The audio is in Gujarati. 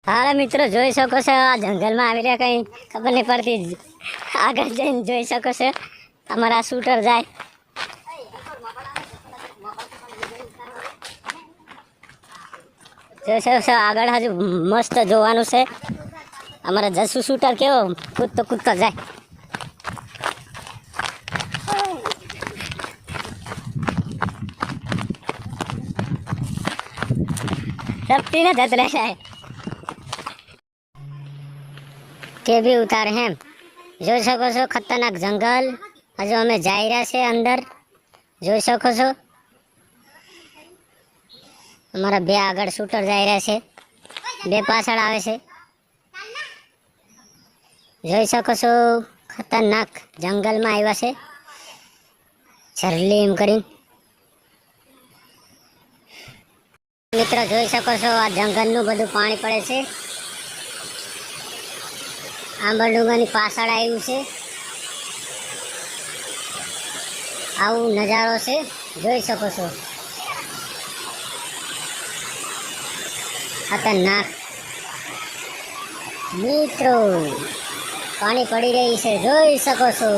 હારા મિત્રો જોઈ શકો છો આ જંગલમાં આવી રહ્યા કઈ ખબર નહીં પડતી આગળ જઈને જોઈ શકો છો અમારા શૂટર જાય જોઈ શકો છો આગળ હજુ મસ્ત જોવાનું છે અમારા જસુ શૂટર કેવો કૂદતો જાય सबती ना जत रहा है के भी उतारे हैं जो सको सो खतरनाक जंगल हजू अमे जाई रहा से अंदर जो सको सो हमारा बे आगळ शूटर जाई रहा से बे पाछळ आवे से જોઈ શકો છો ખતરનાક જંગલમાં આવ્યા છે છરલી એમ કરીને મિત્ર જોઈ શકો છો આ જંગલનું બધું પાણી પડે છે આંબરડુંગરની પાછળ આવ્યું છે આવું નજારો છે જોઈ શકો છો ખતરનાક મિત્રો પાણી પડી રહી છે જોઈ શકો છો।